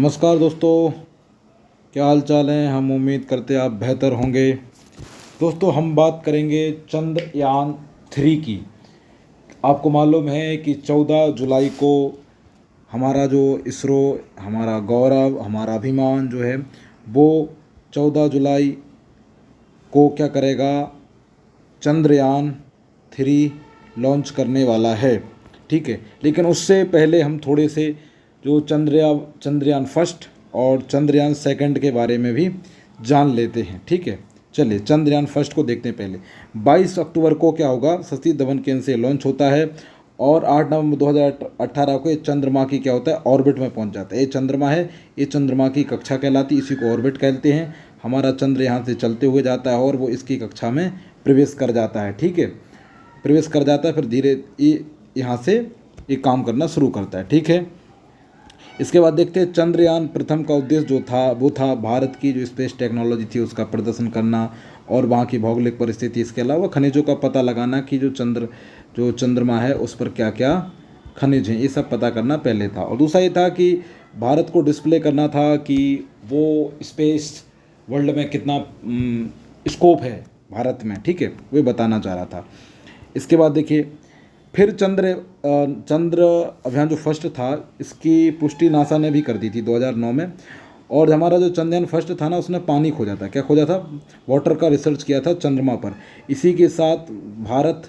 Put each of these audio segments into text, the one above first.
नमस्कार दोस्तों, क्या हाल चाल है। हम उम्मीद करते हैं आप बेहतर होंगे। दोस्तों, हम बात करेंगे चंद्रयान 3 की। आपको मालूम है कि 14 जुलाई को हमारा जो इसरो, हमारा गौरव, हमारा अभिमान जो है वो 14 जुलाई को क्या करेगा, चंद्रयान 3 लॉन्च करने वाला है। ठीक है, लेकिन उससे पहले हम थोड़े से जो चंद्रयान 1 और चंद्रयान 2 के बारे में भी जान लेते हैं। ठीक है, चलिए चंद्रयान 1 को देखते हैं। पहले 22 अक्टूबर को क्या होगा, सतीश धवन केंद्र से लॉन्च होता है और 8 नवंबर 2018 को ये चंद्रमा की क्या होता है, ऑर्बिट में पहुंच जाता है। ये चंद्रमा है, ये चंद्रमा की कक्षा कहलाती, इसी को ऑर्बिट कहते हैं। हमारा चंद्र यहाँ से चलते हुए जाता है और वो इसकी कक्षा में प्रवेश कर जाता है। ठीक है, प्रवेश कर जाता है, फिर धीरे ये यहाँ से ये काम करना शुरू करता है। ठीक है, इसके बाद देखते हैं चंद्रयान 1 का उद्देश्य जो था वो था भारत की जो स्पेस टेक्नोलॉजी थी उसका प्रदर्शन करना और वहाँ की भौगोलिक परिस्थिति, इसके अलावा खनिजों का पता लगाना कि जो चंद्रमा है उस पर क्या क्या खनिज हैं, ये सब पता करना पहले था। और दूसरा ये था कि भारत को डिस्प्ले करना था कि वो स्पेस वर्ल्ड में कितना स्कोप है भारत में। ठीक है, वे बताना चाह रहा था। इसके बाद देखिए, फिर चंद्र अभियान जो फर्स्ट था इसकी पुष्टि नासा ने भी कर दी थी 2009 में। और हमारा जो चंद्रयान 1 था ना, उसने पानी खोजा था। क्या खोजा था? वाटर का रिसर्च किया था चंद्रमा पर। इसी के साथ भारत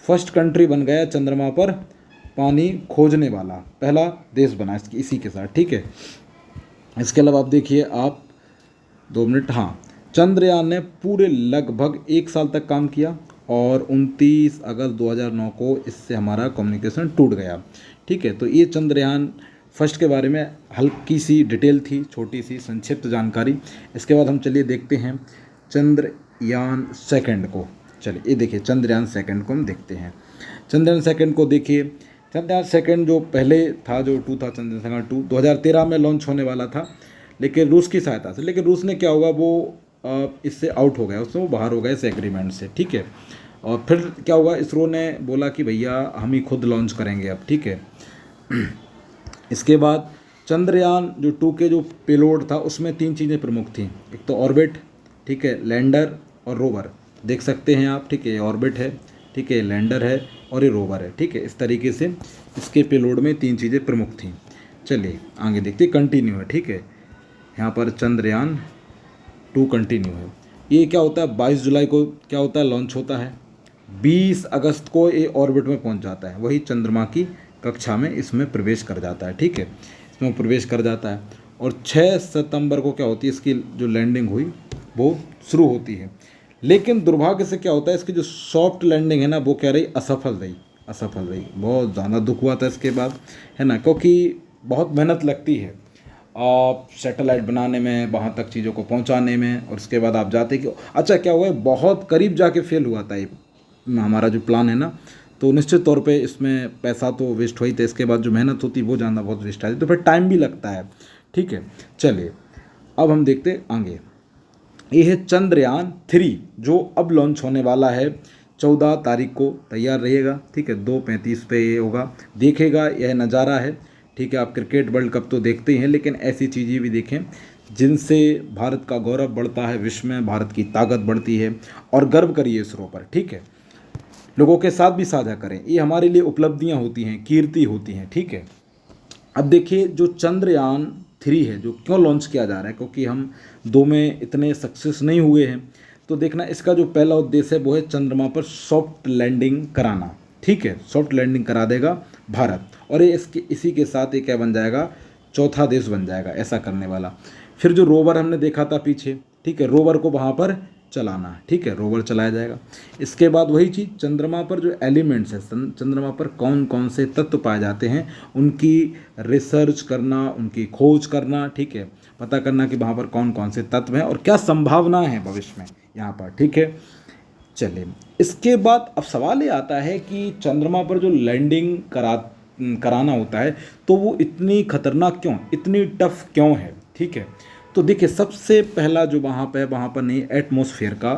फर्स्ट कंट्री बन गया चंद्रमा पर पानी खोजने वाला, पहला देश बना इसी के साथ। ठीक है, इसके अलावा आप देखिए, आप 2 मिनट, हाँ, चंद्रयान ने पूरे लगभग 1 साल तक काम किया और 29 अगस्त 2009 को इससे हमारा कम्युनिकेशन टूट गया। ठीक है, तो ये चंद्रयान 1 के बारे में हल्की सी डिटेल थी, छोटी सी संक्षिप्त जानकारी। इसके बाद हम चलिए देखते हैं चंद्रयान 2 को। चलिए ये देखिए, चंद्रयान 2 को हम देखते हैं। चंद्रयान 2 को देखिए, चंद्रयान 2 जो पहले था, जो 2 था, चंद्रयान 2 2013 में लॉन्च होने वाला था, लेकिन रूस की सहायता से। लेकिन रूस ने क्या होगा, वो इससे आउट हो गया, उसमें वो बाहर हो गए इस एग्रीमेंट से। ठीक है, और फिर क्या हुआ, इसरो ने बोला कि भैया हम ही खुद लॉन्च करेंगे अब। ठीक है, इसके बाद चंद्रयान जो 2 के जो पेलोड था उसमें 3 चीज़ें प्रमुख थी। एक तो ऑर्बिट, ठीक है, लैंडर और रोवर, देख सकते हैं आप। ठीक है, ऑर्बिट है, ठीक है, लैंडर है और ये रोवर है। ठीक है, इस तरीके से इसके पेलोड में 3 चीज़ें प्रमुख थी। चलिए आगे देखते, कंटिन्यू है। ठीक है, यहाँ पर चंद्रयान 2 कंटिन्यू है। ये क्या होता है, 22 जुलाई को क्या होता है, लॉन्च होता है। 20 अगस्त को ये ऑर्बिट में पहुंच जाता है, वही चंद्रमा की कक्षा में इसमें प्रवेश कर जाता है। ठीक है, इसमें प्रवेश कर जाता है और 6 सितंबर को क्या होती है, इसकी जो लैंडिंग हुई वो शुरू होती है। लेकिन दुर्भाग्य से क्या होता है, इसकी जो सॉफ्ट लैंडिंग है ना, वो क्या रही, असफल रही। असफल रही, बहुत ज़्यादा दुख हुआ था इसके बाद, है ना, क्योंकि बहुत मेहनत लगती है आप सैटेलाइट बनाने में, वहाँ तक चीज़ों को पहुँचाने में, और उसके बाद आप जाते कि अच्छा क्या हुआ है, बहुत करीब जाके फेल हुआ था ये हमारा जो प्लान है ना। तो निश्चित तौर पे इसमें पैसा तो वेस्ट हुई था, इसके बाद जो मेहनत होती वो जानना बहुत वेस्ट आती, तो फिर टाइम भी लगता है। ठीक है, चलिए अब हम देखते आगे। ये है चंद्रयान 3 जो अब लॉन्च होने वाला है 14 तारीख को। तैयार रहिएगा। ठीक है, 2:35 पे ये होगा, देखेगा यह नज़ारा है। ठीक है, आप क्रिकेट वर्ल्ड कप तो देखते ही हैं, लेकिन ऐसी चीज़ें भी देखें जिनसे भारत का गौरव बढ़ता है, विश्व में भारत की ताकत बढ़ती है, और गर्व करिए इसरो पर। ठीक है, लोगों के साथ भी साझा करें, ये हमारे लिए उपलब्धियां होती हैं, कीर्ति होती हैं। ठीक है, अब देखिए जो चंद्रयान 3 है जो क्यों लॉन्च किया जा रहा है, क्योंकि हम 2 में इतने सक्सेस नहीं हुए हैं। तो देखना, इसका जो पहला उद्देश्य है वो है चंद्रमा पर सॉफ्ट लैंडिंग कराना। ठीक है, सॉफ्ट लैंडिंग करा देगा भारत, और ये इसी के साथ ये क्या बन जाएगा, चौथा देश बन जाएगा ऐसा करने वाला। फिर जो रोवर हमने देखा था पीछे, ठीक है, रोवर को वहाँ पर चलाना है। ठीक है, रोवर चलाया जाएगा। इसके बाद वही चीज़, चंद्रमा पर जो एलिमेंट्स है, चंद्रमा पर कौन कौन से तत्व पाए जाते हैं, उनकी रिसर्च करना, उनकी खोज करना। ठीक है, पता करना कि वहाँ पर कौन कौन से तत्व हैं और क्या संभावना है भविष्य में यहाँ पर। ठीक है, चलिए इसके बाद अब सवाल ये आता है कि चंद्रमा पर जो लैंडिंग कराना होता है तो वो इतनी खतरनाक क्यों, इतनी टफ क्यों है। ठीक है, तो देखिए सबसे पहला जो वहाँ पर नहीं, एटमॉस्फेयर का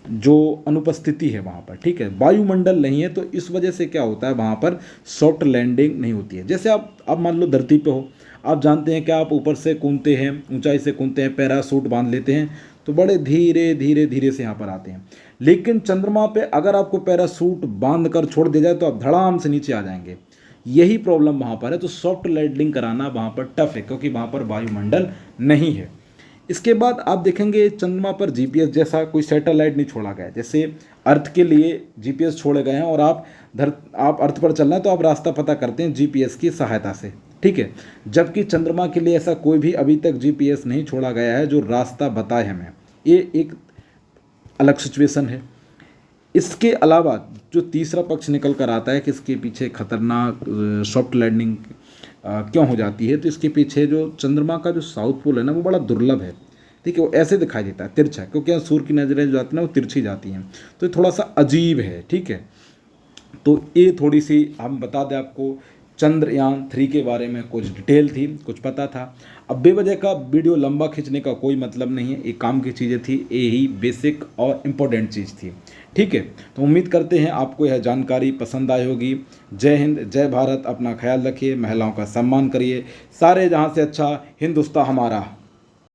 जो अनुपस्थिति है वहाँ पर। ठीक है, वायुमंडल नहीं है, तो इस वजह से क्या होता है वहाँ पर सॉफ्ट लैंडिंग नहीं होती है। जैसे आप मान लो धरती पे हो, आप जानते हैं कि आप ऊपर से कूदते हैं, ऊंचाई से कूदते हैं, पैराशूट बांध लेते हैं तो बड़े धीरे धीरे धीरे से यहाँ पर आते हैं। लेकिन चंद्रमा पे अगर आपको पैराशूट बांध कर छोड़ दिया जाए तो आप धड़ाम से नीचे आ जाएंगे। यही प्रॉब्लम वहाँ पर है। तो सॉफ्ट लैंडिंग कराना वहाँ पर टफ है, क्योंकि वहाँ पर वायुमंडल नहीं है। इसके बाद आप देखेंगे चंद्रमा पर जीपीएस जैसा कोई सैटेलाइट नहीं छोड़ा गया। जैसे अर्थ के लिए जीपीएस छोड़े गए हैं और आप अर्थ पर चलना है तो आप रास्ता पता करते हैं जीपीएस की सहायता से, ठीक है। जबकि चंद्रमा के लिए ऐसा कोई भी अभी तक जीपीएस नहीं छोड़ा गया है जो रास्ता बताए हमें। ये एक अलग सिचुएशन है। इसके अलावा जो तीसरा पक्ष निकल कर आता है कि इसके पीछे खतरनाक सॉफ्ट लैंडिंग क्यों हो जाती है, तो इसके पीछे जो चंद्रमा का जो साउथ पोल है ना वो बड़ा दुर्लभ है, ठीक है। वो ऐसे दिखाई देता है तिरछा, क्योंकि यहाँ सूर्य की नजरें जो जाती है ना वो तिरछी जाती हैं, तो ये थोड़ा सा अजीब है, ठीक है। तो ये थोड़ी सी हम बता दें आपको चंद्रयान 3 के बारे में कुछ डिटेल थी, कुछ पता था। अब बेवजह का वीडियो लंबा खींचने का कोई मतलब नहीं है, ये काम की चीज़ें थी, यही बेसिक और इम्पोर्टेंट चीज़ थी, ठीक है। तो उम्मीद करते हैं आपको यह जानकारी पसंद आई होगी। जय हिंद, जय भारत, अपना ख्याल रखिए, महिलाओं का सम्मान करिए। सारे जहाँ से अच्छा हिंदुस्तान हमारा।